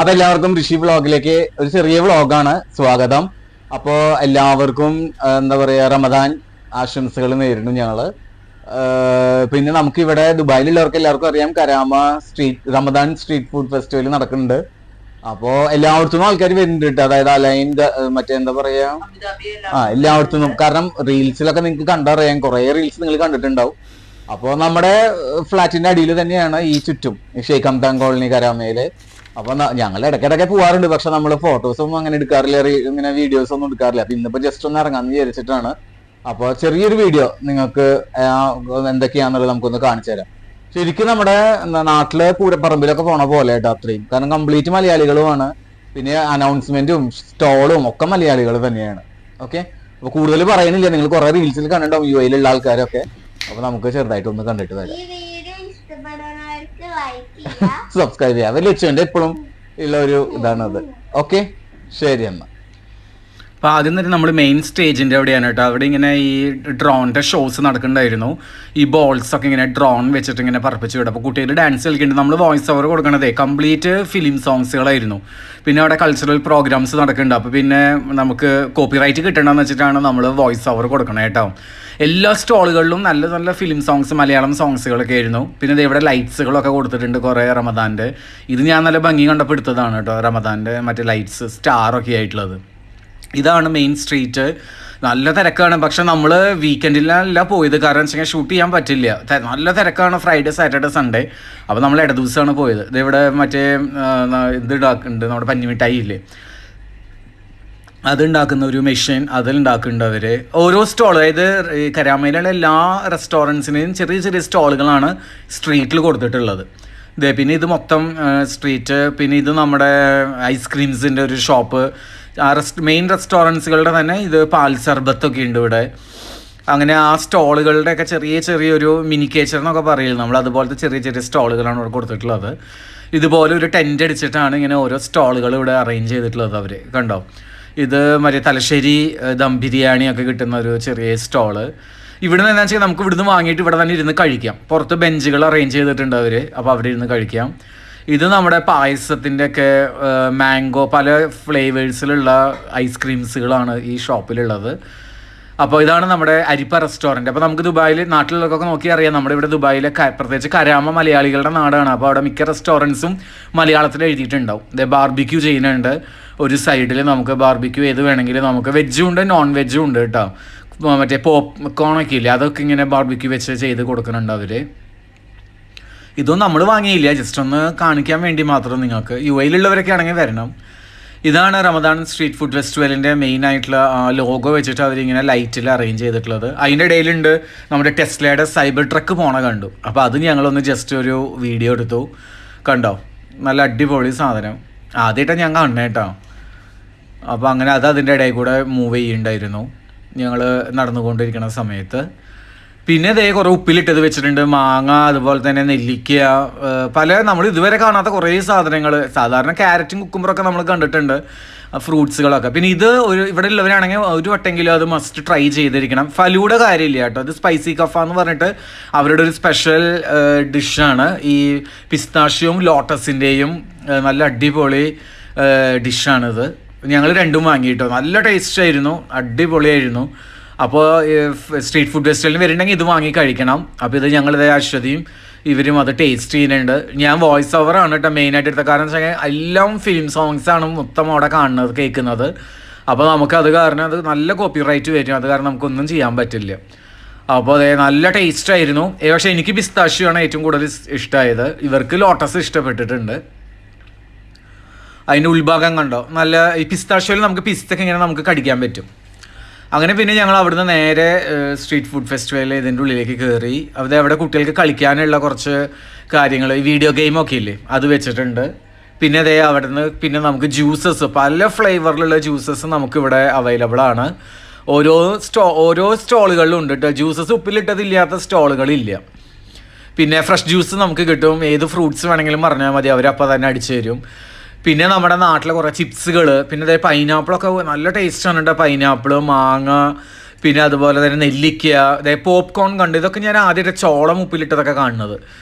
അപ്പൊ എല്ലാവർക്കും ഋഷി വ്ളോഗിലേക്ക് ഒരു ചെറിയ വ്ളോഗാണ് സ്വാഗതം. അപ്പോ എല്ലാവർക്കും എന്താ പറയാ റമദാൻ ആശംസകൾ നേരിടുന്നു ഞങ്ങള്. പിന്നെ നമുക്ക് ഇവിടെ ദുബായിലുള്ളവർക്ക് എല്ലാവർക്കും അറിയാം Karama Ramadan street food festival നടക്കുന്നുണ്ട്. അപ്പോ എല്ലായിടത്തുനിന്നും ആൾക്കാർ വരുന്നുണ്ട് കേട്ടോ. അതായത് അലൈൻ മറ്റേ എന്താ പറയാ എല്ലായിടത്തുനിന്നും. കാരണം റീൽസിലൊക്കെ നിങ്ങൾക്ക് കണ്ടറിയാം, കുറെ റീൽസ് നിങ്ങൾ കണ്ടിട്ടുണ്ടാവും. അപ്പോ നമ്മുടെ ഫ്ലാറ്റിന്റെ അടിയിൽ തന്നെയാണ് ഈ ചുറ്റും ഷെയ്ഖ് ഹംദാൻ കോളനി കരാമയില്. അപ്പൊ ഞങ്ങൾ ഇടയ്ക്കിടയ്ക്ക് പോവാറുണ്ട്, പക്ഷെ നമ്മൾ ഫോട്ടോസ് ഒന്നും അങ്ങനെ എടുക്കാറില്ല, ഇങ്ങനെ വീഡിയോസ് ഒന്നും എടുക്കാറില്ല. അപ്പൊ ഇന്നിപ്പോ ജസ്റ്റ് ഒന്ന് ഇറങ്ങാന്ന് വിചാരിച്ചിട്ടാണ്. അപ്പൊ ചെറിയൊരു വീഡിയോ നിങ്ങൾക്ക് എന്തൊക്കെയാന്നുള്ളത് നമുക്കൊന്ന് കാണിച്ചു തരാം. ശരിക്കും നമ്മുടെ നാട്ടിലെ പൂരപ്പറമ്പിലൊക്കെ പോണ പോലെ കേട്ടോ അത്രയും. കാരണം കംപ്ലീറ്റ് മലയാളികളുമാണ്. പിന്നെ അനൗൺസ്മെന്റും സ്റ്റോളും ഒക്കെ മലയാളികൾ തന്നെയാണ്. ഓക്കെ, അപ്പൊ കൂടുതൽ പറയുന്നില്ല, നിങ്ങൾ കുറെ റീൽസിൽ കണ്ടിട്ടുണ്ടാവും യു എയിലുള്ള ആൾക്കാരൊക്കെ. അപ്പൊ നമുക്ക് ചെറുതായിട്ട് ഒന്ന് കണ്ടിട്ട് വരാം. സബ്സ്ക്രൈബ് ചെയ്യാം, വലിയ ലക്ഷ്യമുണ്ട് എപ്പോഴും ഉള്ള ഒരു ഇതാണത്. ഓക്കെ, ശരി എന്നാ. അപ്പോൾ ആദ്യം തന്നെ നമ്മൾ മെയിൻ സ്റ്റേജിൻ്റെ അവിടെയാണ് കേട്ടോ. അവിടെ ഇങ്ങനെ ഈ ഡ്രോണിൻ്റെ ഷോസ് നടക്കുന്നുണ്ടായിരുന്നു. ഈ ബോൾസൊക്കെ ഇങ്ങനെ ഡ്രോൺ വെച്ചിട്ട് ഇങ്ങനെ പറപ്പിച്ച് വിടും. അപ്പോൾ കുട്ടികൾ ഡാൻസ് കളിക്കുന്നുണ്ട്. നമ്മൾ വോയിസ് ഓവർ കൊടുക്കണതേ കംപ്ലീറ്റ് ഫിലിം സോങ്സുകളായിരുന്നു. പിന്നെ അവിടെ കൾച്ചറൽ പ്രോഗ്രാംസ് നടക്കുന്നുണ്ട്. അപ്പോൾ പിന്നെ നമുക്ക് കോപ്പിറൈറ്റ് കിട്ടണമെന്ന് വെച്ചിട്ടാണ് നമ്മൾ വോയിസ് ഓവർ കൊടുക്കണം കേട്ടോ. എല്ലാ സ്റ്റോളുകളിലും നല്ല നല്ല ഫിലിം സോങ്സ്, മലയാളം സോങ്സുകളൊക്കെ ആയിരുന്നു. പിന്നെ ഇവിടെ ലൈറ്റ്സുകളൊക്കെ കൊടുത്തിട്ടുണ്ട് കുറേ റമദാൻ്റെ. ഇത് ഞാൻ നല്ല ഭംഗി കണ്ടപ്പോൾ എടുത്തതാണ് കേട്ടോ, റമദാൻ്റെ മറ്റേ ലൈറ്റ്സ് സ്റ്റാറൊക്കെ ആയിട്ടുള്ളത്. ഇതാണ് മെയിൻ സ്ട്രീറ്റ്. നല്ല തിരക്കാണ്. പക്ഷെ നമ്മൾ വീക്കെൻഡിലല്ല പോയത്, കാരണം വെച്ചാൽ ഷൂട്ട് ചെയ്യാൻ പറ്റില്ല, നല്ല തിരക്കാണ്. Friday Saturday Sunday. അപ്പോൾ നമ്മൾ ഇട ദിവസമാണ് പോയത്. ഇതിവിടെ മറ്റേ ഇത് ഉണ്ടാക്കുന്നുണ്ട്, നമ്മുടെ പഞ്ഞിമിഠായി ഇല്ലേ, അതുണ്ടാക്കുന്ന ഒരു മെഷീൻ, അതിലുണ്ടാക്കുന്നുണ്ട് അവർ. ഓരോ സ്റ്റോൾ, അതായത് കരാമയിലുള്ള എല്ലാ റെസ്റ്റോറൻറ്റ്സിനെയും ചെറിയ ചെറിയ സ്റ്റോളുകളാണ് സ്ട്രീറ്റിൽ കൊടുത്തിട്ടുള്ളത്. പിന്നെ ഇത് മൊത്തം സ്ട്രീറ്റ്. പിന്നെ ഇത് നമ്മുടെ ഐസ്ക്രീംസിൻ്റെ ഒരു ഷോപ്പ്. മെയിൻ റെസ്റ്റോറൻറ്റ്സുകളുടെ തന്നെ ഇത് പാൽ സർബത്തൊക്കെ ഉണ്ട് ഇവിടെ. അങ്ങനെ ആ സ്റ്റോളുകളുടെയൊക്കെ ചെറിയ ചെറിയൊരു മിനിക്കേച്ചർ എന്നൊക്കെ പറയില്ല നമ്മൾ, അതുപോലത്തെ ചെറിയ ചെറിയ സ്റ്റോളുകളാണ് ഇവിടെ കൊടുത്തിട്ടുള്ളത്. ഇതുപോലെ ഒരു ടെൻ്റ് അടിച്ചിട്ടാണ് ഇങ്ങനെ ഓരോ സ്റ്റോളുകൾ ഇവിടെ അറേഞ്ച് ചെയ്തിട്ടുള്ളത് അവർ. കണ്ടോ, ഇത് മറ്റേ തലശ്ശേരി ദം ബിരിയാണിയൊക്കെ കിട്ടുന്ന ഒരു ചെറിയ സ്റ്റോള്. ഇവിടെ നിന്ന് എന്താ വെച്ചാൽ നമുക്ക് ഇവിടുന്ന് വാങ്ങിയിട്ട് ഇവിടെ തന്നെ ഇരുന്ന് കഴിക്കാം. പുറത്ത് ബെഞ്ചുകൾ അറേഞ്ച് ചെയ്തിട്ടുണ്ട് അവർ, അപ്പോൾ അവിടെ ഇരുന്ന് കഴിക്കാം. ഇത് നമ്മുടെ പായസത്തിൻ്റെ ഒക്കെ മാംഗോ പല ഫ്ലേവേഴ്സിലുള്ള ഐസ്ക്രീംസുകളാണ് ഈ ഷോപ്പിലുള്ളത്. അപ്പോൾ ഇതാണ് നമ്മുടെ അരിപ്പ റെസ്റ്റോറൻറ്റ്. അപ്പോൾ നമുക്ക് ദുബായിൽ, നാട്ടിലൊക്കെ നോക്കി അറിയാം, നമ്മുടെ ഇവിടെ ദുബായിലെ പ്രത്യേകിച്ച് കരാമ മലയാളികളുടെ നാടാണ്. അപ്പോൾ അവിടെ മിക്ക റെസ്റ്റോറൻറ്റ്സും മലയാളത്തിൽ എഴുതിയിട്ടുണ്ടാവും. ഇത് ബാർബിക്യൂ ചെയ്യുന്നുണ്ട് ഒരു സൈഡിൽ. നമുക്ക് ബാർബിക്യൂ ഏത് വേണമെങ്കിലും നമുക്ക് വെജും ഉണ്ട് നോൺ വെജും ഉണ്ട് കേട്ടോ. മറ്റേ പോപ്കോണൊക്കെ ഇല്ലേ, അതൊക്കെ ഇങ്ങനെ ബാർബിക്യൂ വെച്ച് ചെയ്ത് കൊടുക്കുന്നുണ്ട് അവർ. ഇതൊന്നും നമ്മൾ വാങ്ങിയില്ല, ജസ്റ്റ് ഒന്ന് കാണിക്കാൻ വേണ്ടി മാത്രം. നിങ്ങൾക്ക് യു എയിലുള്ളവരൊക്കെ ആണെങ്കിൽ വരണം. ഇതാണ് റമദാൻ സ്ട്രീറ്റ് ഫുഡ് ഫെസ്റ്റിവലിൻ്റെ മെയിൻ ആയിട്ടുള്ള ലോഗോ വെച്ചിട്ട് അവരിങ്ങനെ ലൈറ്റിൽ അറേഞ്ച് ചെയ്തിട്ടുള്ളത്. അതിൻ്റെ ഇടയിലുണ്ട് നമ്മുടെ ടെസ്ലയുടെ സൈബർ ട്രക്ക് പോണ കണ്ടു. അപ്പോൾ അത് ഞങ്ങളൊന്ന് ജസ്റ്റ് ഒരു വീഡിയോ എടുത്തു. കണ്ടോ, നല്ല അടിപൊളി സാധനം. ആദ്യമായിട്ടാണ് ഞാൻ കാണുന്നത് കേട്ടോ. അപ്പോൾ അങ്ങനെ അത് അതിൻ്റെ ഇടയിൽ കൂടെ മൂവ് ചെയ്യുന്നുണ്ടായിരുന്നു ഞങ്ങൾ നടന്നുകൊണ്ടിരിക്കുന്ന സമയത്ത്. പിന്നെ ഇതേ കുറേ ഉപ്പിലിട്ടത് വെച്ചിട്ടുണ്ട്, മാങ്ങ, അതുപോലെ തന്നെ നെല്ലിക്ക, പല നമ്മൾ ഇതുവരെ കാണാത്ത കുറേ സാധനങ്ങൾ. സാധാരണ ക്യാരറ്റും കുക്കുമ്പറൊക്കെ നമ്മൾ കണ്ടിട്ടുണ്ട്, ഫ്രൂട്ട്സുകളൊക്കെ. പിന്നെ ഇത് ഇവിടെ ഉള്ളവരാണെങ്കിൽ ഒരു വട്ടെങ്കിലും അത് മസ്റ്റ് ട്രൈ ചെയ്തിരിക്കണം. ഫലൂഡ കാര്യമില്ല കേട്ടോ, അത് സ്പൈസി കഫ എന്ന് പറഞ്ഞിട്ട് അവരുടെ ഒരു സ്പെഷ്യൽ ഡിഷാണ്. ഈ പിസ്താഷ്യവും ലോട്ടസിൻ്റെയും നല്ല അടിപൊളി ഡിഷാണിത്. ഞങ്ങൾ രണ്ടും വാങ്ങിയിട്ടോ, നല്ല ടേസ്റ്റ് ആയിരുന്നു, അടിപൊളിയായിരുന്നു. അപ്പോൾ സ്ട്രീറ്റ് ഫുഡ് ഫെസ്റ്റിവലിന് വരുന്നുണ്ടെങ്കിൽ ഇത് വാങ്ങി കഴിക്കണം. അപ്പോൾ ഇത് ഞങ്ങളിതേ അശ്വതിയും ഇവരും അത് ടേസ്റ്റ് ചെയ്യുന്നുണ്ട്. ഞാൻ വോയിസ് ഓവറാണ് കേട്ടോ മെയിനായിട്ട് എടുത്തത്, കാരണം വെച്ചാൽ എല്ലാം ഫിലിം സോങ്സാണ് മൊത്തം അവിടെ കാണുന്നത്, കേൾക്കുന്നത്. അപ്പോൾ നമുക്കത് കാരണം അത് നല്ല കോപ്പിറൈറ്റ് വരും, അത് കാരണം നമുക്കൊന്നും ചെയ്യാൻ പറ്റില്ല. അപ്പോൾ അതേ നല്ല ടേസ്റ്റ് ആയിരുന്നു. പക്ഷേ എനിക്ക് പിസ്താഷ്യാണ് ഏറ്റവും കൂടുതൽ ഇഷ്ടമായത്. ഇവർക്ക് ലോട്ടസ് ഇഷ്ടപ്പെട്ടിട്ടുണ്ട്. അതിൻ്റെ ഉൾഭാഗം കണ്ടോ, നല്ല ഈ പിസ്താഷ്യോയിൽ നമുക്ക് പിസ്തൊക്കെ ഇങ്ങനെ നമുക്ക് കടിക്കാൻ പറ്റും. അങ്ങനെ പിന്നെ ഞങ്ങൾ അവിടുന്ന് നേരെ സ്ട്രീറ്റ് ഫുഡ് ഫെസ്റ്റിവൽ ഇതിൻ്റെ ഉള്ളിലേക്ക് കയറി. അവിടെ കുട്ടികൾക്ക് കളിക്കാനുള്ള കുറച്ച് കാര്യങ്ങൾ, ഈ വീഡിയോ ഗെയിമൊക്കെ ഇല്ലേ, അത് വെച്ചിട്ടുണ്ട്. പിന്നെ അതേ അവിടുന്ന് പിന്നെ നമുക്ക് ജ്യൂസസ്, പല ഫ്ലേവറിലുള്ള ജ്യൂസസ് നമുക്കിവിടെ അവൈലബിൾ ആണ്. ഓരോ സ്റ്റോളുകളിലും ഉണ്ട് കേട്ടോ. ജ്യൂസസ് ഉപ്പിലിട്ടതില്ലാത്ത സ്റ്റോളുകളില്ല. പിന്നെ ഫ്രഷ് ജ്യൂസ് നമുക്ക് കിട്ടും, ഏത് ഫ്രൂട്ട്സ് വേണമെങ്കിലും പറഞ്ഞാൽ മതി, അവരപ്പോൾ തന്നെ അടിച്ചു തരും. പിന്നെ നമ്മുടെ നാട്ടിലെ കുറേ ചിപ്സുകൾ, പിന്നെ അതേ പൈനാപ്പിളൊക്കെ നല്ല ടേസ്റ്റാണ് കേട്ടോ. പൈനാപ്പിൾ, മാങ്ങ, പിന്നെ അതുപോലെ തന്നെ നെല്ലിക്ക, അതേ പോപ്കോൺ കണ്ട്. ഇതൊക്കെ ഞാൻ ആദ്യമായിട്ട് ചോളം ഉപ്പിലിട്ടതൊക്കെ കാണുന്നത്,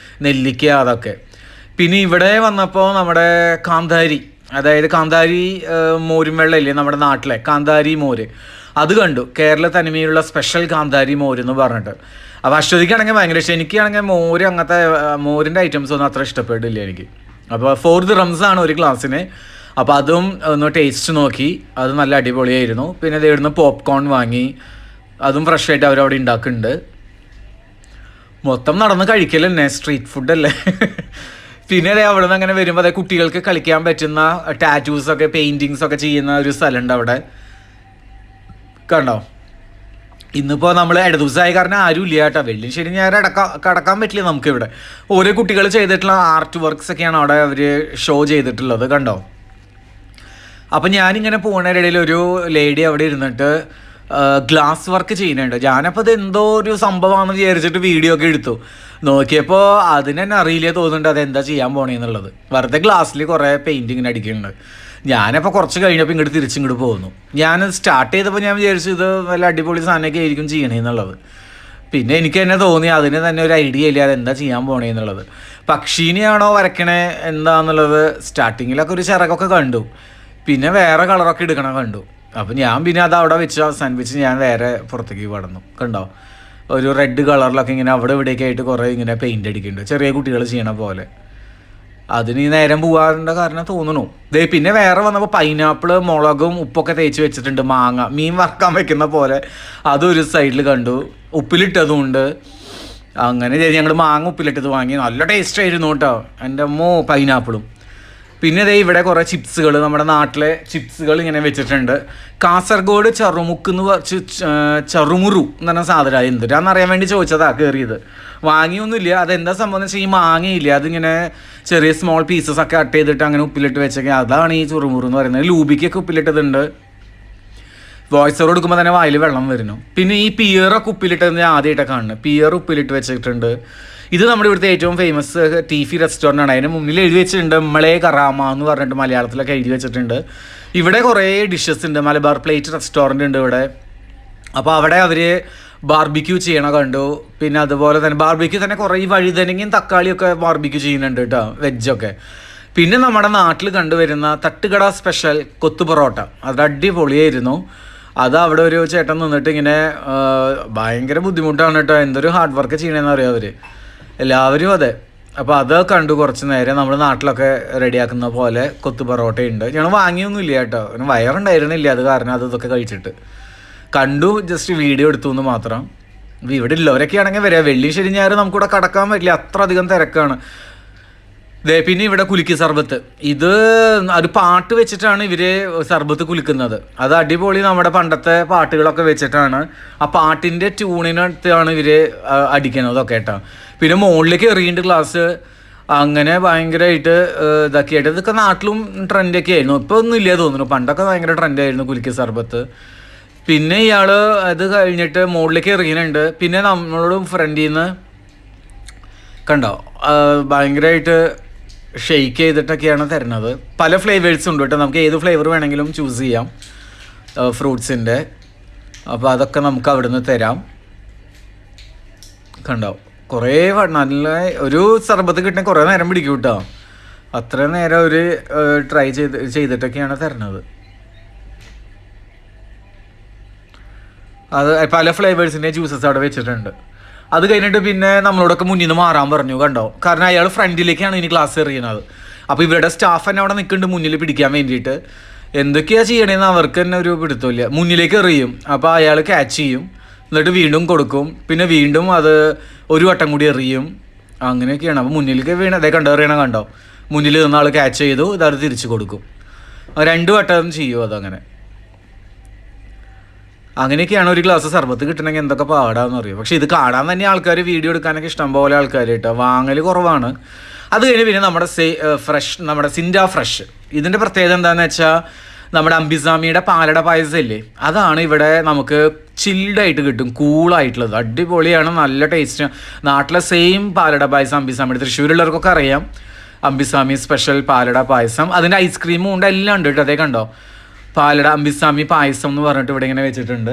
നെല്ലിക്ക അതൊക്കെ. പിന്നെ ഇവിടെ വന്നപ്പോൾ നമ്മുടെ കാന്താരി, അതായത് കാന്താരി മോരും വെള്ളം ഇല്ലേ നമ്മുടെ നാട്ടിലെ കാന്താരി മോര്, അത് കണ്ടു. കേരള തനിമയിലുള്ള സ്പെഷ്യൽ കാന്താരി മോര് എന്ന് പറഞ്ഞിട്ട്. അപ്പോൾ അശ്വതിക്കാണെങ്കിൽ ഭയങ്കര ഇഷ്ടം. എനിക്കാണെങ്കിൽ മോര് അങ്ങനത്തെ മോരിൻ്റെ ഐറ്റംസ് ഒന്നും അത്ര ഇഷ്ടപ്പെട്ടില്ല എനിക്ക്. അപ്പോൾ 4 dirhams ആണ് ഒരു ഗ്ലാസ്സിന്. അപ്പോൾ അതും ഒന്ന് ടേസ്റ്റ് നോക്കി, അത് നല്ല അടിപൊളിയായിരുന്നു. പിന്നെ ഇത് ഇവിടുന്ന് പോപ്കോൺ വാങ്ങി, അതും ഫ്രഷ് ആയിട്ട് അവരവിടെ ഉണ്ടാക്കുന്നുണ്ട്. മൊത്തം നടന്ന് കഴിക്കൽ തന്നെ, സ്ട്രീറ്റ് ഫുഡല്ലേ. പിന്നെ അതെ അവിടെ നിന്ന് അങ്ങനെ വരുമ്പോൾ അതെ കുട്ടികൾക്ക് കളിക്കാൻ പറ്റുന്ന ടാറ്റൂസൊക്കെ പെയിൻറ്റിങ്സൊക്കെ ചെയ്യുന്ന ഒരു സ്ഥലമുണ്ട് അവിടെ, കണ്ടോ. ഇന്നിപ്പോൾ നമ്മൾ ദിവസമായ കാരണം ആരും ഇല്ല കേട്ടോ. വെള്ളി ശരി ഞാൻ കടക്കാൻ പറ്റില്ല നമുക്കിവിടെ. ഓരോ കുട്ടികൾ ചെയ്തിട്ടുള്ള ആർട്ട് വർക്ക്സ് ഒക്കെയാണ് അവിടെ അവർ ഷോ ചെയ്തിട്ടുള്ളത്, കണ്ടോ. അപ്പം ഞാനിങ്ങനെ പോകുന്നതിനിടയിൽ ഒരു ലേഡി അവിടെ ഇരുന്നിട്ട് ഗ്ലാസ് വർക്ക് ചെയ്യുന്നുണ്ട്. ഞാനപ്പോൾ ഇത് എന്തോ ഒരു സംഭവമാണെന്ന് വിചാരിച്ചിട്ട് വീഡിയോ ഒക്കെ എടുത്തു. നോക്കിയപ്പോൾ അതിന് തന്നെ അറിയില്ല തോന്നുന്നുണ്ട് അതെന്താ ചെയ്യാൻ പോണേന്നുള്ളത്. വെറുതെ ഗ്ലാസ്സിൽ കുറേ പെയിൻറ്റിങ്ങിന് അടിക്കുന്നുണ്ട്. ഞാനപ്പോൾ കുറച്ച് കഴിഞ്ഞപ്പോൾ ഇങ്ങോട്ട് തിരിച്ചിങ്ങോട്ട് പോകുന്നു. ഞാൻ സ്റ്റാർട്ട് ചെയ്തപ്പോൾ ഞാൻ വിചാരിച്ചു ഇത് വല്ല അടിപൊളി സാധനമൊക്കെ ആയിരിക്കും ചെയ്യണേന്നുള്ളത്. പിന്നെ എനിക്ക് തന്നെ തോന്നി അതിന് തന്നെ ഒരു ഐഡിയ ഇല്ല അതെന്താ ചെയ്യാൻ പോണേന്നുള്ളത്. പക്ഷീനെയാണോ വരയ്ക്കണേ എന്താണെന്നുള്ളത് സ്റ്റാർട്ടിങ്ങിലൊക്കെ ഒരു ചിറകൊക്കെ കണ്ടു. പിന്നെ വേറെ കളറൊക്കെ എടുക്കണം കണ്ടു. അപ്പം ഞാൻ പിന്നെ അത് അവിടെ വെച്ച് അവസാനിപ്പിച്ച് ഞാൻ വേറെ പുറത്തേക്ക് കടന്നു, കണ്ടോ. ഒരു റെഡ് കളറിലൊക്കെ ഇങ്ങനെ അവിടെ ഇവിടെയൊക്കെ ആയിട്ട് കുറേ ഇങ്ങനെ പെയിൻ്റ് അടിക്കുന്നുണ്ട്, ചെറിയ കുട്ടികൾ ചെയ്യണ പോലെ. അതിന് ഈ നേരം പോകാറുണ്ട് കാരണം തോന്നുന്നു. പിന്നെ വേറെ വന്നപ്പോൾ പൈനാപ്പിൾ മുളകും ഉപ്പൊക്കെ തേച്ച് വെച്ചിട്ടുണ്ട്. മാങ്ങ മീൻ വറക്കാൻ വെക്കുന്ന പോലെ അതൊരു സൈഡിൽ കണ്ടു. ഉപ്പിലിട്ടതും. അങ്ങനെ ഞങ്ങൾ മാങ്ങ ഉപ്പിലിട്ടത് വാങ്ങി. നല്ല ടേസ്റ്റ് ആയിരുന്നു കേട്ടോ എൻ്റെ അമ്മോ, പൈനാപ്പിളും. പിന്നെ അതേ ഇവിടെ കുറേ ചിപ്സുകൾ, നമ്മുടെ നാട്ടിലെ ചിപ്സുകൾ ഇങ്ങനെ വെച്ചിട്ടുണ്ട്. കാസർഗോഡ് ചെറുമുറു എന്ന് പറഞ്ഞ സാധനം എന്തിനാണെന്നറിയാൻ വേണ്ടി ചോദിച്ചതാ കയറിയത്. വാങ്ങിയൊന്നുമില്ല. അതെന്താ സംഭവം എന്ന് വെച്ചാൽ ഈ മാങ്ങയില്ല, അതിങ്ങനെ ചെറിയ സ്മോൾ പീസസ് ഒക്കെ കട്ട് ചെയ്തിട്ട് അങ്ങനെ ഉപ്പിലിട്ട് വെച്ചൊക്കെ അതാണ് ഈ ചെറുമുറു എന്ന് പറയുന്നത്. ലൂബിക്കൊക്കെ ഉപ്പിലിട്ടതുണ്ട്. വോയിസ് ഓവർ കൊടുക്കുമ്പോൾ തന്നെ വായിൽ വെള്ളം വരുന്നു. പിന്നെ ഈ പിയറൊക്കെ ഉപ്പിലിട്ടത് ഞാൻ ആദ്യമായിട്ടാണ് കാണുന്നത്. പിയർ ഉപ്പിലിട്ട് വെച്ചിട്ടുണ്ട്. ഇത് നമ്മുടെ ഇവിടുത്തെ ഏറ്റവും ഫേമസ് ടീഫി റെസ്റ്റോറൻ്റ് ആണ്. അതിന് മുന്നിൽ എഴുതി വെച്ചിട്ടുണ്ട് മളേ കറാമ എന്ന് പറഞ്ഞിട്ട് മലയാളത്തിലൊക്കെ എഴുതി വെച്ചിട്ടുണ്ട്. ഇവിടെ കുറേ ഡിഷസ് ഉണ്ട്. മലബാർ പ്ലേറ്റ് റെസ്റ്റോറൻറ്റ് ഉണ്ട് ഇവിടെ. അപ്പോൾ അവിടെ അവർ ബാർബിക്യൂ ചെയ്യണ കണ്ടു. പിന്നെ അതുപോലെ തന്നെ ബാർബിക്യൂ തന്നെ കുറേ ഈ വഴുതനങ്ങയും തക്കാളിയൊക്കെ ബാർബിക്യൂ ചെയ്യുന്നുണ്ട് കേട്ടോ, വെജൊക്കെ. പിന്നെ നമ്മുടെ നാട്ടിൽ കണ്ടുവരുന്ന തട്ടുകട സ്പെഷ്യൽ കൊത്തു പൊറോട്ട, അത് അടിപൊളിയായിരുന്നു. അത് അവിടെ ഒരു ചേട്ടൻ നിന്നിട്ട് ഇങ്ങനെ ഭയങ്കര ബുദ്ധിമുട്ടാണ് കേട്ടോ, എന്തൊരു ഹാർഡ് വർക്ക് ചെയ്യണമെന്ന് അറിയാം അവർ എല്ലാവരും. അതെ, അപ്പോൾ അത് കണ്ടു കുറച്ച് നേരം. നമ്മൾ നാട്ടിലൊക്കെ റെഡിയാക്കുന്ന പോലെ കൊത്തു പൊറോട്ടയുണ്ട്. ഞങ്ങൾ വാങ്ങിയൊന്നുമില്ല കേട്ടോ, വയറുണ്ടായിരുന്നില്ല, അത് കാരണം ഇതൊക്കെ കഴിച്ചിട്ട് കണ്ടു, ജസ്റ്റ് വീഡിയോ എടുത്തു എന്ന് മാത്രം. അപ്പോൾ ഇവിടെ ഉള്ളവരൊക്കെ ആണെങ്കിൽ വരാം. വെള്ളി ശരി ഞായർ നമുക്കിവിടെ കടക്കാൻ പറ്റില്ല, അത്ര അധികം തിരക്കാണ്. പിന്നെ ഇവിടെ കുലുക്കി സർബത്ത്, ഇത് ഒരു പാട്ട് വെച്ചിട്ടാണ് ഇവർ സർബത്ത് കുലുക്കുന്നത്. അത് അടിപൊളി നമ്മുടെ പണ്ടത്തെ പാട്ടുകളൊക്കെ വെച്ചിട്ടാണ്, ആ പാട്ടിൻ്റെ ട്യൂണിനടുത്താണ് ഇവർ അടിക്കുന്നതൊക്കെ കേട്ടോ. പിന്നെ മുകളിലേക്ക് എറിയുന്നുണ്ട് ഗ്ലാസ്, അങ്ങനെ ഭയങ്കരമായിട്ട് ഇതൊക്കെ ആയിട്ട്. ഇതൊക്കെ നാട്ടിലും ട്രെൻഡൊക്കെ ആയിരുന്നു, ഇപ്പോൾ ഒന്നും ഇല്ല തോന്നുന്നു. പണ്ടൊക്കെ ഭയങ്കര ട്രെൻഡായിരുന്നു കുലുക്കി സർബത്ത്. പിന്നെ ഇയാൾ അത് കഴിഞ്ഞിട്ട് മുകളിലേക്ക് എറിയുന്നുണ്ട്. പിന്നെ നമ്മളോട് ഫ്രണ്ടിൽ നിന്ന് കണ്ടോ ഭയങ്കരമായിട്ട് ഷെയ്ക്ക് ചെയ്തിട്ടൊക്കെയാണ് തരുന്നത്. പല ഫ്ലേവേഴ്സും ഉണ്ട് കേട്ടോ, നമുക്ക് ഏത് ഫ്ലേവർ വേണമെങ്കിലും ചൂസ് ചെയ്യാം ഫ്രൂട്ട്സിൻ്റെ. അപ്പോൾ അതൊക്കെ നമുക്ക് അവിടെ നിന്ന് തരാം. കണ്ടോ കുറേ നല്ല ഒരു സർബത്ത് കിട്ടണ കുറേ നേരം പിടിക്കും കേട്ടോ. അത്ര നേരം ഒരു ട്രൈ ചെയ്തിട്ടൊക്കെയാണ് തരുന്നത്. അത് പല ഫ്ലേവേഴ്സിൻ്റെ ജ്യൂസസ് അവിടെ വെച്ചിട്ടുണ്ട്. അത് കഴിഞ്ഞിട്ട് പിന്നെ നമ്മളോടൊക്കെ മുന്നിൽ നിന്ന് മാറാൻ പറഞ്ഞു കണ്ടോ, കാരണം അയാൾ ഫ്രണ്ടിലേക്കാണ് ഇനി ക്ലാസ് എറിയുന്നത്. അപ്പോൾ ഇവരുടെ സ്റ്റാഫ് തന്നെ അവിടെ നിൽക്കുന്നുണ്ട് മുന്നിൽ പിടിക്കാൻ വേണ്ടിയിട്ട്. എന്തൊക്കെയാണ് ചെയ്യണേന്ന് അവർക്ക് തന്നെ ഒരു പിടുത്തമില്ല. മുന്നിലേക്ക് എറിയും, അപ്പോൾ അയാൾ ക്യാച്ച് ചെയ്യും, എന്നിട്ട് വീണ്ടും കൊടുക്കും, പിന്നെ വീണ്ടും അത് ഒരു വട്ടം കൂടി എറിയും, അങ്ങനെയൊക്കെയാണ്. അപ്പോൾ മുന്നിലേക്ക് വീണ അതേ കണ്ടോ, എറിയണം കണ്ടോ, മുന്നിൽ നിന്ന ആൾ ക്യാച്ച് ചെയ്തു, ഇതത് തിരിച്ചു കൊടുക്കും. 2 വട്ടം ചെയ്യും അതങ്ങനെ. അങ്ങനെയൊക്കെയാണ് ഒരു ഗ്ലാസ് സർബത്ത് കിട്ടണമെങ്കിൽ എന്തൊക്കെ പാടാന്ന് അറിയും. പക്ഷേ ഇത് കാണാൻ തന്നെ ആൾക്കാർ, വീഡിയോ എടുക്കാനൊക്കെ ഇഷ്ടംപോലെ ആൾക്കാർ കേട്ടോ, വാങ്ങൽ കുറവാണ്. അത് കഴിഞ്ഞ് പിന്നെ നമ്മുടെ സിൻഡ ഫ്രഷ്, ഇതിൻ്റെ പ്രത്യേകത എന്താണെന്ന് വെച്ചാൽ നമ്മുടെ അംബിസാമിയുടെ പാലട പായസം ഇല്ലേ, അതാണ് ഇവിടെ നമുക്ക് ചിൽഡായിട്ട് കിട്ടും, കൂളായിട്ടുള്ളത്, അടിപൊളിയാണ്, നല്ല ടേസ്റ്റ്. നാട്ടിലെ സെയിം പാലട പായസം അംബിസാമിയുടെ, തൃശ്ശൂരുള്ളവർക്കൊക്കെ അറിയാം അംബിസാമി സ്പെഷ്യൽ പാലട പായസം. അതിൻ്റെ ഐസ്ക്രീമും ഉണ്ട്, എല്ലാം ഉണ്ട് കേട്ടോ. അതേ കണ്ടോ പാലട അംബിസാമി പായസം എന്ന് പറഞ്ഞിട്ട് ഇവിടെ ഇങ്ങനെ വെച്ചിട്ടുണ്ട്.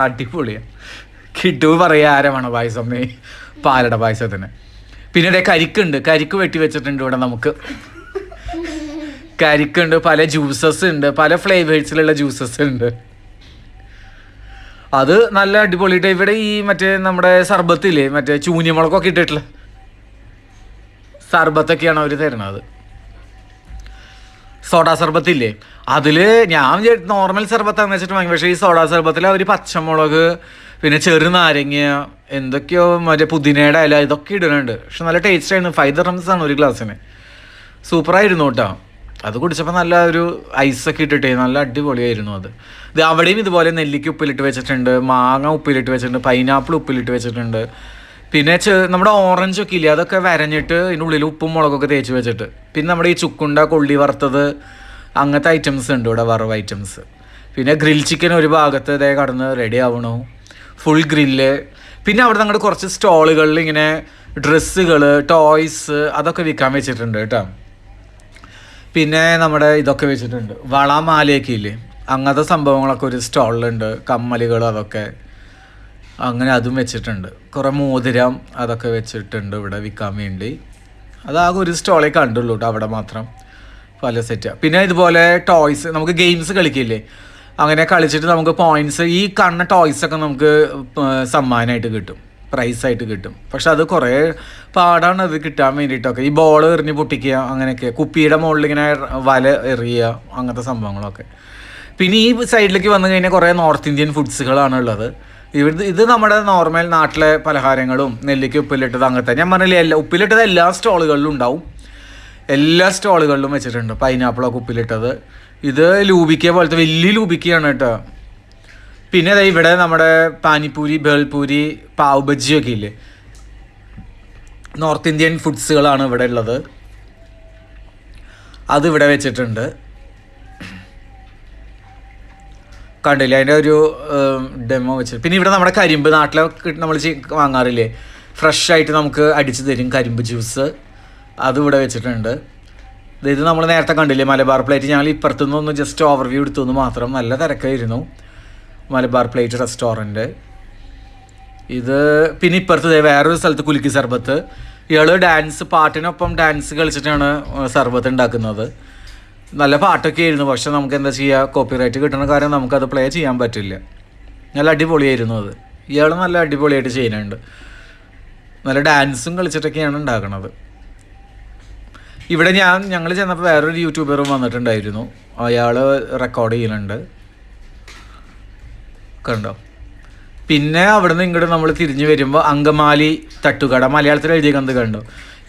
അടിപൊളിയാണ്, കിട്ടു പറയാ ആരമാണ് പായസം പാലട പായസത്തിന്. പിന്നെ ഇതേ കരിക്ക് വെട്ടി വെച്ചിട്ടുണ്ട് ഇവിടെ നമുക്ക്. കരിക്കുണ്ട്, പല ജ്യൂസസ് ഉണ്ട്, പല ഫ്ലേവേഴ്സിലുള്ള ജ്യൂസസ് ഉണ്ട്. അത് നല്ല അടിപൊളിയിട്ട് ഇവിടെ ഈ മറ്റേ നമ്മുടെ സർബത്തില്ലേ, മറ്റേ ചൂനിമുളകൊക്കെ ഇട്ടിട്ടുള്ള സർബത്തൊക്കെയാണ് അവർ തരുന്നത്. സോഡാ സർബത്തില്ലേ, അതിൽ ഞാൻ നോർമൽ സർബത്താന്ന് വെച്ചിട്ട് വാങ്ങി. പക്ഷേ ഈ സോഡാ സർബത്തിൽ അവർ പച്ചമുളക്, പിന്നെ ചെറുനാരങ്ങ, എന്തൊക്കെയോ മറ്റേ പുതിനയുടെ ഇല, ഇതൊക്കെ ഇടുന്നുണ്ട്. പക്ഷെ നല്ല ടേസ്റ്റ് ആയിരുന്നു. 5 dirhams ആണ് ഒരു ഗ്ലാസ്സിന്. സൂപ്പറായിരുന്നു കേട്ടോ. അത് കുടിച്ചപ്പോൾ നല്ല ഒരു ഐസൊക്കെ ഇട്ടിട്ടേ നല്ല അടിപൊളിയായിരുന്നു അത്. ഇത് അവിടെയും ഇതുപോലെ നെല്ലിക്ക ഉപ്പിലിട്ട് വെച്ചിട്ടുണ്ട്, മാങ്ങ ഉപ്പിലിട്ട് വെച്ചിട്ടുണ്ട്, പൈനാപ്പിൾ ഉപ്പിലിട്ട് വെച്ചിട്ടുണ്ട്. പിന്നെ നമ്മുടെ ഓറഞ്ചൊക്കെ ഇല്ലേ, അതൊക്കെ വരഞ്ഞിട്ട് ഇതിൻ്റെ ഉള്ളിൽ ഉപ്പും മുളകൊക്കെ തേച്ച് വെച്ചിട്ട്. പിന്നെ നമ്മുടെ ഈ ചുക്കുണ്ട, കൊള്ളി വറുത്തത്, അങ്ങനത്തെ ഐറ്റംസ് ഉണ്ട് ഇവിടെ, വറവ് ഐറ്റംസ്. പിന്നെ ഗ്രിൽ ചിക്കൻ ഒരു ഭാഗത്ത് ഇതേ കടന്ന് റെഡി ആവണു, ഫുൾ ഗ്രില്ല്. പിന്നെ അവിടെ അങ്ങോട്ട് കുറച്ച് സ്റ്റോളുകളിൽ ഇങ്ങനെ ഡ്രസ്സുകൾ, ടോയ്സ് അതൊക്കെ വിൽക്കാൻ വെച്ചിട്ടുണ്ട് കേട്ടോ. പിന്നെ നമ്മുടെ ഇതൊക്കെ വെച്ചിട്ടുണ്ട്, വള മാലയൊക്കെ ഇല്ലേ, അങ്ങനത്തെ സംഭവങ്ങളൊക്കെ ഒരു സ്റ്റോളിലുണ്ട്. കമ്മലുകൾ അതൊക്കെ അങ്ങനെ അതും വെച്ചിട്ടുണ്ട്. കുറേ മോതിരം അതൊക്കെ വെച്ചിട്ടുണ്ട് ഇവിടെ വിൽക്കാൻ വേണ്ടി. അതാകെ ഒരു സ്റ്റോളേ കണ്ടുള്ളൂ കേട്ടോ അവിടെ മാത്രം, പല സെറ്റാണ്. പിന്നെ ഇതുപോലെ ടോയ്സ്, നമുക്ക് ഗെയിംസ് കളിക്കില്ലേ, അങ്ങനെ കളിച്ചിട്ട് നമുക്ക് പോയിൻറ്റ്സ്, ഈ കാണുന്ന ടോയ്സൊക്കെ നമുക്ക് സമ്മാനമായിട്ട് കിട്ടും, പ്രൈസായിട്ട് കിട്ടും. പക്ഷെ അത് കുറേ പാടാണ് അത് കിട്ടാൻ വേണ്ടിയിട്ടൊക്കെ. ഈ ബോൾ എറിഞ്ഞ് പൊട്ടിക്കുക, അങ്ങനെയൊക്കെ കുപ്പിയുടെ മുകളിൽ ഇങ്ങനെ വല എറിയുക, അങ്ങനത്തെ സംഭവങ്ങളൊക്കെ. പിന്നെ ഈ സൈഡിലേക്ക് വന്നു കഴിഞ്ഞാൽ കുറേ നോർത്ത് ഇന്ത്യൻ ഫുഡ്സുകളാണ് ഉള്ളത്. ഇത് നമ്മുടെ നോർമൽ നാട്ടിലെ പലഹാരങ്ങളും, നെല്ലിക്ക ഉപ്പിലിട്ടത്, അങ്ങനത്തെ ഞാൻ പറഞ്ഞില്ലേ, ഉപ്പിലിട്ടത് എല്ലാ സ്റ്റോളുകളിലും ഉണ്ടാവും, എല്ലാ സ്റ്റോളുകളിലും വെച്ചിട്ടുണ്ട്. പൈനാപ്പിളൊക്കെ ഉപ്പിലിട്ടത്, ഇത് ലൂബിക്ക പോലത്തെ വലിയ ലൂബിക്കയാണ് കേട്ടോ. പിന്നെ ഇവിടെ നമ്മുടെ പാനിപ്പൂരി, ഭേൽപൂരി, പാവ് ബജ്ജിയൊക്കെ ഇല്ലേ, നോർത്ത് ഇന്ത്യൻ ഫുഡ്സുകളാണ് ഇവിടെ ഉള്ളത്, അതിവിടെ വെച്ചിട്ടുണ്ട്. കണ്ടില്ലേ അതിൻ്റെ ഒരു ഡെമോ വെച്ചിട്ട്. പിന്നെ ഇവിടെ നമ്മുടെ കരിമ്പ്, നാട്ടിലൊക്കെ നമ്മൾ വാങ്ങാറില്ലേ, ഫ്രഷ് ആയിട്ട് നമുക്ക് അടിച്ചു തരും കരിമ്പ് ജ്യൂസ്, അതിവിടെ വെച്ചിട്ടുണ്ട്. ഇത് നമ്മൾ നേരത്തെ കണ്ടില്ലേ മലബാർ പ്ലേറ്റ്, ഞങ്ങൾ ഇപ്പുറത്തുനിന്നൊന്ന് ജസ്റ്റ് ഓവർവ്യൂ എടുത്തു മാത്രം. നല്ല തിരക്കായിരുന്നു മലബാർ പ്ലേറ്റ് റെസ്റ്റോറൻറ്റ് ഇത്. പിന്നെ ഇപ്പുറത്ത് വേറൊരു സ്ഥലത്ത് കുലുക്കി സർബത്ത്, ഇയാൾ പാട്ടിനൊപ്പം ഡാൻസ് കളിച്ചിട്ടാണ് സർബത്ത് ഉണ്ടാക്കുന്നത്. നല്ല പാട്ടൊക്കെ ആയിരുന്നു, പക്ഷെ നമുക്ക് എന്താ ചെയ്യുക, കോപ്പിറൈറ്റ് കിട്ടുന്ന കാര്യം നമുക്കത് പ്ലേ ചെയ്യാൻ പറ്റില്ല. നല്ല അടിപൊളിയായിരുന്നു അത്. ഇയാൾ നല്ല അടിപൊളിയായിട്ട് ചെയ്യുന്നുണ്ട്, നല്ല ഡാൻസും കളിച്ചിട്ടൊക്കെയാണ് ഉണ്ടാക്കണത്. ഇവിടെ ഞങ്ങൾ ചെന്നപ്പോൾ വേറൊരു യൂട്യൂബറും വന്നിട്ടുണ്ടായിരുന്നു, അയാൾ റെക്കോർഡ് ചെയ്യുന്നുണ്ട് കണ്ടോ. പിന്നെ അവിടുന്ന് ഇങ്ങോട്ട് നമ്മൾ തിരിഞ്ഞു വരുമ്പോൾ അങ്കമാലി തട്ടുകട, മലയാളത്തിൽ എഴുതിയത് കണ്ടോ.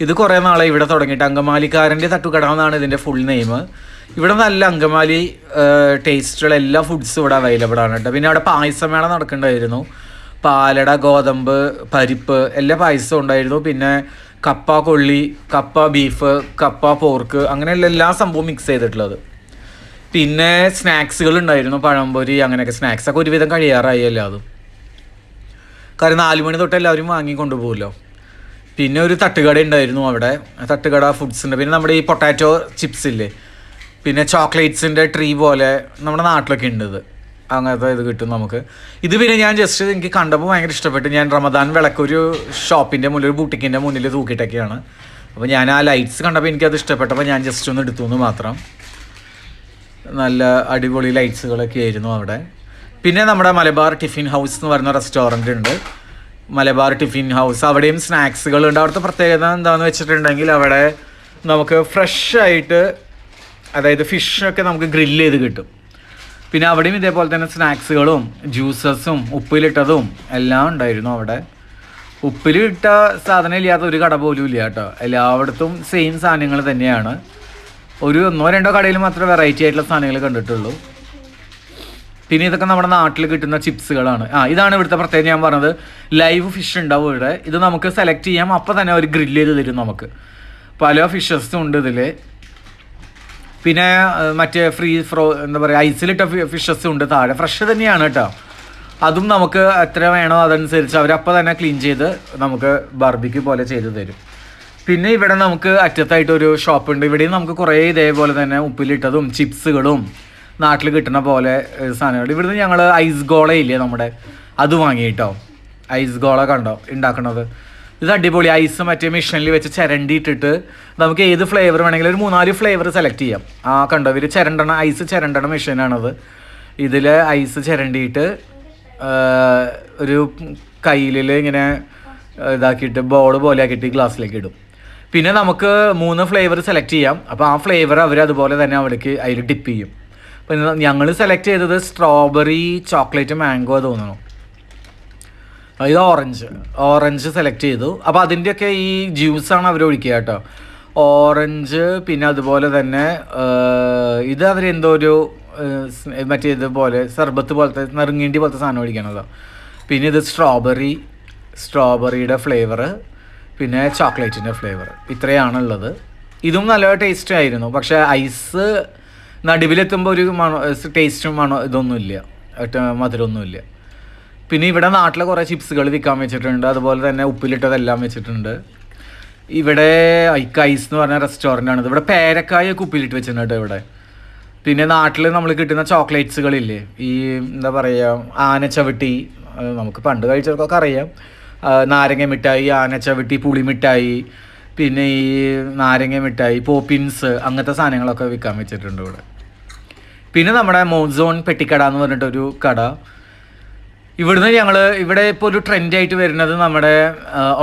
ഇത് കുറേ നാളെ ഇവിടെ തുടങ്ങിയിട്ട്, അങ്കമാലിക്കാരൻ്റെ തട്ടുകട എന്നാണ് ഇതിൻ്റെ ഫുൾ നെയിം. ഇവിടെ നല്ല അങ്കമാലി ടേസ്റ്റുള്ള എല്ലാ ഫുഡ്സും ഇവിടെ അവൈലബിൾ ആണ് കേട്ടോ. പിന്നെ അവിടെ പായസമേള നടക്കുന്നുണ്ടായിരുന്നു, പാലട, ഗോതമ്പ്, പരിപ്പ് എല്ലാ പായസവും ഉണ്ടായിരുന്നു. പിന്നെ കപ്പ കൊള്ളി, കപ്പ ബീഫ്, കപ്പ പോർക്ക്, അങ്ങനെയുള്ള എല്ലാ സംഭവവും മിക്സ് ചെയ്തിട്ടുള്ളത്. പിന്നെ സ്നാക്സുകൾ ഉണ്ടായിരുന്നു, പഴംപൊരി, അങ്ങനെയൊക്കെ. സ്നാക്സൊക്കെ ഒരുവിധം കഴിയാറായി എല്ലാതും, കാരണം 4 മണി തൊട്ട് എല്ലാവരും വാങ്ങി കൊണ്ടുപോകുമല്ലോ. പിന്നെ ഒരു തട്ടുകട ഉണ്ടായിരുന്നു അവിടെ, തട്ടുകട ഫുഡ്സിൻ്റെ. പിന്നെ നമ്മുടെ ഈ പൊട്ടാറ്റോ ചിപ്സ് ഇല്ലേ, പിന്നെ ചോക്ലേറ്റ്സിൻ്റെ ട്രീ പോലെ നമ്മുടെ നാട്ടിലൊക്കെ ഉണ്ട് ഇത്, അങ്ങനത്തെ ഇത് കിട്ടും നമുക്ക്. ഇത് പിന്നെ ഞാൻ ജസ്റ്റ് എനിക്ക് കണ്ടപ്പോൾ ഭയങ്കര ഇഷ്ടപ്പെട്ടു. ഞാൻ റമദാൻ വിളക്കൊരു ഷോപ്പിൻ്റെ മുന്നിൽ, ഒരു ബൂട്ടിക്കിൻ്റെ മുന്നിൽ തൂക്കിയിട്ടൊക്കെയാണ്. അപ്പോൾ ഞാൻ ആ ലൈറ്റ്സ് കണ്ടപ്പോൾ എനിക്കത് ഇഷ്ടപ്പെട്ടപ്പോൾ ഞാൻ ജസ്റ്റ് ഒന്ന് എടുത്തു എന്ന് മാത്രം. നല്ല അടിപൊളി ലൈറ്റ്സുകളൊക്കെ ആയിരുന്നു അവിടെ. പിന്നെ നമ്മുടെ മലബാർ ടിഫിൻ ഹൗസ് എന്ന് പറയുന്ന റെസ്റ്റോറൻറ്റ് ഉണ്ട്, മലബാർ ടിഫിൻ ഹൗസ്. അവിടെയും സ്നാക്സുകളുണ്ട്. അവിടുത്തെ പ്രത്യേകത എന്താണെന്ന് വെച്ചിട്ടുണ്ടെങ്കിൽ അവിടെ നമുക്ക് ഫ്രഷായിട്ട്, അതായത് ഫിഷൊക്കെ നമുക്ക് ഗ്രില്ല് ചെയ്ത് കിട്ടും. പിന്നെ അവിടെയും ഇതേപോലെ തന്നെ സ്നാക്സുകളും ജ്യൂസസും ഉപ്പിലിട്ടതും എല്ലാം ഉണ്ടായിരുന്നു അവിടെ. ഉപ്പിലിട്ട സാധനം ഇല്ലാത്ത ഒരു കട പോലും ഇല്ല കേട്ടോ, എല്ലായിടത്തും സെയിം സാധനങ്ങൾ തന്നെയാണ്. ഒരു 1-2 കടയിൽ മാത്രമേ വെറൈറ്റി ആയിട്ടുള്ള സാധനങ്ങൾ കണ്ടിട്ടുള്ളൂ. പിന്നെ ഇതൊക്കെ നമ്മുടെ നാട്ടിൽ കിട്ടുന്ന ചിപ്സുകളാണ്. ഇതാണ് ഇവിടുത്തെ പ്രത്യേകത ഞാൻ പറഞ്ഞത്, ലൈവ് ഫിഷ് ഉണ്ടാവും ഇവിടെ. ഇത് നമുക്ക് സെലക്ട് ചെയ്യാം, അപ്പോൾ തന്നെ അവർ ഗ്രില്ല് ചെയ്ത് തരും നമുക്ക്. പല ഫിഷസും ഉണ്ട് ഇതിൽ. പിന്നെ മറ്റേ എന്താ പറയുക, ഐസിലിട്ട ഫിഷസും ഉണ്ട് താഴെ, ഫ്രഷ് തന്നെയാണ് കേട്ടോ. അതും നമുക്ക് എത്ര വേണോ അതനുസരിച്ച് അവരപ്പോൾ തന്നെ ക്ലീൻ ചെയ്ത് നമുക്ക് ബാർബിക്യൂ പോലെ ചെയ്ത് തരും. പിന്നെ ഇവിടെ നമുക്ക് അറ്റത്തായിട്ടൊരു ഷോപ്പുണ്ട്. ഇവിടെയും നമുക്ക് കുറേ ഇതേപോലെ തന്നെ ഉപ്പിലിട്ടതും ചിപ്സുകളും നാട്ടിൽ കിട്ടുന്ന പോലെ സാധനങ്ങൾ. ഇവിടുന്ന് ഞങ്ങൾ ഐസ് ഗോള ഇല്ലേ നമ്മുടെ, അത് വാങ്ങി കേട്ടോ. ഐസ് ഗോള കണ്ടോ ഉണ്ടാക്കണത്, ഇത് അടിപൊളി. ഐസ് മറ്റേ മെഷീനിൽ വെച്ച് ചിരണ്ടിയിട്ടിട്ട് നമുക്ക് ഏത് ഫ്ലേവർ വേണമെങ്കിലും ഒരു 3-4 ഫ്ലേവർ സെലക്ട് ചെയ്യാം. കണ്ടോ ഇവർ ഐസ് ചിരണ്ടണ മെഷീനാണത്. ഇതിൽ ഐസ് ചിരണ്ടിയിട്ട് ഒരു കയ്യിൽ ഇങ്ങനെ ഇതാക്കിയിട്ട് ബോൾ പോലെ ആക്കിയിട്ട് ഗ്ലാസ്സിലേക്ക് ഇടും. പിന്നെ നമുക്ക് 3 ഫ്ലേവർ സെലക്ട് ചെയ്യാം. അപ്പോൾ ആ ഫ്ലേവർ അവർ അതുപോലെ തന്നെ അവിടേക്ക് അതിൽ ഡിപ്പ് ചെയ്യും. അപ്പം ഞങ്ങൾ സെലക്ട് ചെയ്തത് സ്ട്രോബെറി ചോക്ലേറ്റ് മാംഗോ തോന്നുന്നു. ഇത് ഓറഞ്ച് സെലക്ട് ചെയ്തു. അപ്പോൾ അതിൻ്റെയൊക്കെ ഈ ജ്യൂസാണ് അവർ ഒഴിക്കുക കേട്ടോ. ഓറഞ്ച്, പിന്നെ അതുപോലെ തന്നെ ഇത് അവരെന്തോ ഒരു മറ്റേ ഇതുപോലെ സർബത്ത് പോലത്തെ നെറുങ്ങേണ്ടി പോലത്തെ സാധനം ഒഴിക്കണതോ. പിന്നെ ഇത് സ്ട്രോബെറിയുടെ ഫ്ലേവർ, പിന്നെ ചോക്ലേറ്റിൻ്റെ ഫ്ലേവർ, ഇത്രയാണുള്ളത്. ഇതും നല്ല ടേസ്റ്റ് ആയിരുന്നു. പക്ഷേ ഐസ് നടുവിലെത്തുമ്പോൾ ഒരു ടേസ്റ്റും ഇതൊന്നുമില്ല, മധുരമൊന്നുമില്ല. പിന്നെ ഇവിടെ നാട്ടിലെ കുറേ ചിപ്സുകൾ വിൽക്കാൻ വെച്ചിട്ടുണ്ട്. അതുപോലെ തന്നെ ഉപ്പിലിട്ടതെല്ലാം വെച്ചിട്ടുണ്ട്. ഇവിടെ ഐസ് എന്ന് പറഞ്ഞ റെസ്റ്റോറൻ്റാണിത്. ഇവിടെ പേരക്കായൊക്കെ ഉപ്പിലിട്ട് വെച്ചിട്ടുണ്ട് ഇവിടെ. പിന്നെ നാട്ടിൽ നമ്മൾ കിട്ടുന്ന ചോക്ലേറ്റ്സുകളില്ലേ, ഈ എന്താ പറയുക, ആനച്ചവിട്ടി, നമുക്ക് പണ്ട് കഴിച്ചവർക്കൊക്കെ അറിയാം. നാരങ്ങ മിഠായി, ആനച്ചവിട്ടി, പുളിമിഠായി, പിന്നെ ഈ നാരങ്ങ മിഠായി, പോപ്പിൻസ്, അങ്ങനത്തെ സാധനങ്ങളൊക്കെ വിൽക്കാൻ വെച്ചിട്ടുണ്ട് ഇവിടെ. പിന്നെ നമ്മുടെ മോൺസോൺ പെട്ടിക്കട എന്ന് പറഞ്ഞിട്ടൊരു കട. ഇവിടുന്ന് ഇവിടെ ഇപ്പോൾ ഒരു ട്രെൻഡായിട്ട് വരുന്നത് നമ്മുടെ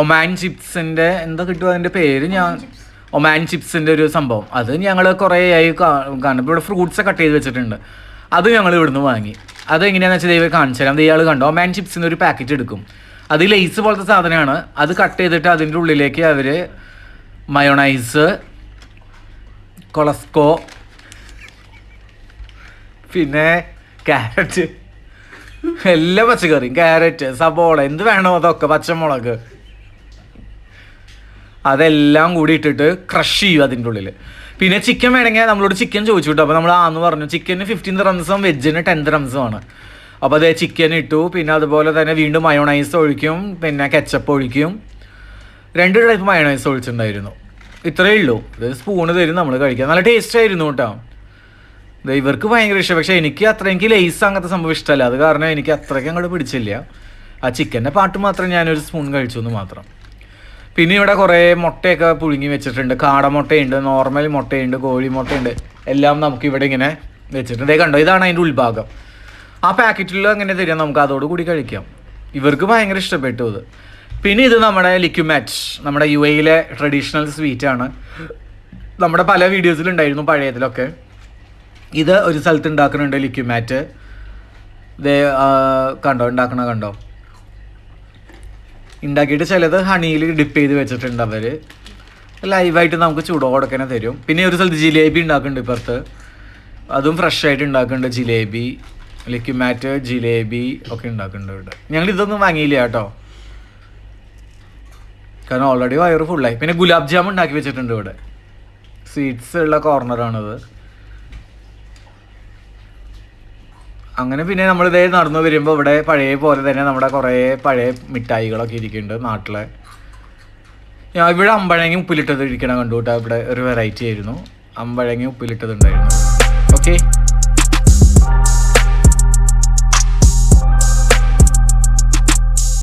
ഒമാൻ ചിപ്സിൻ്റെ എന്താ കിട്ടുമോ അതിൻ്റെ പേര്, ഒമാൻ ചിപ്സിൻ്റെ ഒരു സംഭവം. അത് ഞങ്ങൾ കുറേ ആയി കാണും. ഇവിടെ ഫ്രൂട്ട്സ് കട്ട് ചെയ്ത് വെച്ചിട്ടുണ്ട്. അത് ഞങ്ങൾ ഇവിടുന്ന് വാങ്ങി. അതെങ്ങനെയാണെന്ന് വെച്ചാൽ ദൈവം കാണിച്ചു തരാം. ഇയാൾ കണ്ടോ, ഒമാൻ ചിപ്സിൻ്റെ ഒരു പാക്കറ്റ് എടുക്കും. അത് ലേസ് പോലത്തെ സാധനമാണ്. അത് കട്ട് ചെയ്തിട്ട് അതിൻ്റെ ഉള്ളിലേക്ക് അവർ മയോണൈസ്, കൊളസ്കോ, പിന്നെ ക്യാരറ്റ്, എല്ലാ പച്ചക്കറിയും, ക്യാരറ്റ്, സബോള, എന്ത് വേണോ അതൊക്കെ, പച്ചമുളക്, അതെല്ലാം കൂടി ഇട്ടിട്ട് ക്രഷ് ചെയ്യും അതിൻ്റെ ഉള്ളിൽ. പിന്നെ ചിക്കൻ വേണമെങ്കിൽ നമ്മളോട് ചിക്കൻ ചോദിച്ചു കിട്ടും. അപ്പോൾ നമ്മൾ ആന്ന് പറഞ്ഞു. ചിക്കന് 15 റംസും വെജിന് 10 റംസുമാണ്. അപ്പോൾ അതേ ചിക്കൻ ഇട്ടു. പിന്നെ അതുപോലെ തന്നെ വീണ്ടും മയോണൈസ് ഒഴിക്കും, പിന്നെ കെച്ചപ്പ് ഒഴിക്കും. 2 ടൈപ്പ് മയോണൈസ് ഒഴിച്ചിട്ടുണ്ടായിരുന്നു. ഇത്രയേ ഉള്ളൂ. ഇത് സ്പൂണ് തരും നമ്മൾ കഴിക്കാൻ. നല്ല ടേസ്റ്റ് ആയിരുന്നു കേട്ടോ. ഇവർക്ക് ഭയങ്കര ഇഷ്ടം. പക്ഷേ എനിക്ക് ലേസ് അങ്ങനത്തെ സംഭവം ഇഷ്ടമല്ല. അത് കാരണം എനിക്ക് അത്രയ്ക്ക് അങ്ങോട്ട് പിടിച്ചില്ല. ആ ചിക്കൻ്റെ പാട്ട് മാത്രം ഞാനൊരു സ്പൂൺ കഴിച്ചു എന്ന് മാത്രം. പിന്നെ ഇവിടെ കുറേ മുട്ടയൊക്കെ പുഴുങ്ങി വെച്ചിട്ടുണ്ട്. കാടമുട്ടയുണ്ട്, നോർമൽ മുട്ടയുണ്ട്, കോഴിമുട്ടയുണ്ട്, എല്ലാം നമുക്കിവിടെ ഇങ്ങനെ വെച്ചിട്ടുണ്ട്. കണ്ടോ, ഇതാണ് അതിൻ്റെ ഉൾഭാഗം. ആ പാക്കറ്റിൽ അങ്ങനെ തരാം, നമുക്ക് അതോടുകൂടി കഴിക്കാം. ഇവർക്ക് ഭയങ്കര ഇഷ്ടപ്പെട്ടു ഇത്. പിന്നെ ഇത് നമ്മുടെ ലിക്യുമാറ്റ്, നമ്മുടെ UAE ട്രഡീഷണൽ സ്വീറ്റാണ്. നമ്മുടെ പല വീഡിയോസിലുണ്ടായിരുന്നു പഴയതിലൊക്കെ. ഇത് ഒരു സ്ഥലത്ത് ഉണ്ടാക്കുന്നുണ്ട് ലിക്യുമാറ്റ്. കണ്ടോ കണ്ടോ ഉണ്ടാക്കിയിട്ട് ചിലത് ഹണിയിൽ ഡിപ്പ് ചെയ്ത് വെച്ചിട്ടുണ്ട് അവർ. ലൈവായിട്ട് നമുക്ക് ചൂടോടെ തന്നെ തരും. പിന്നെ ഒരു സ്ഥലത്ത് ജിലേബി ഉണ്ടാക്കുന്നുണ്ട് ഇപ്പുറത്ത്. അതും ഫ്രഷ് ആയിട്ട് ഉണ്ടാക്കുന്നുണ്ട്. ജിലേബി, ലിക്യുമാറ്റ്, ജിലേബി ഒക്കെ ഉണ്ടാക്കുന്നുണ്ട് ഇവിടെ. ഞങ്ങൾ ഇതൊന്നും വാങ്ങിയില്ല കേട്ടോ, കാരണം ഓൾറെഡി വയറ് ഫുള്ളായി. പിന്നെ ഗുലാബ് ജാമുൻ ഉണ്ടാക്കി വെച്ചിട്ടുണ്ട് ഇവിടെ. സ്വീറ്റ്സ് ഉള്ള കോർണറാണത്. അങ്ങനെ പിന്നെ നമ്മളിതേ നടന്നു വരുമ്പോൾ ഇവിടെ പഴയ പോലെ തന്നെ നമ്മുടെ കുറേ പഴയ മിഠായികളൊക്കെ ഇരിക്കുന്നുണ്ട് നാട്ടിലെ. ഇവിടെ അമ്പഴങ്ങി ഉപ്പിലിട്ടത് ഇരിക്കണം കണ്ടു കേട്ടോ. ഇവിടെ ഒരു വെറൈറ്റി ആയിരുന്നു, അമ്പഴങ്ങി ഉപ്പിലിട്ടതുണ്ടായിരുന്നു. ഓക്കെ.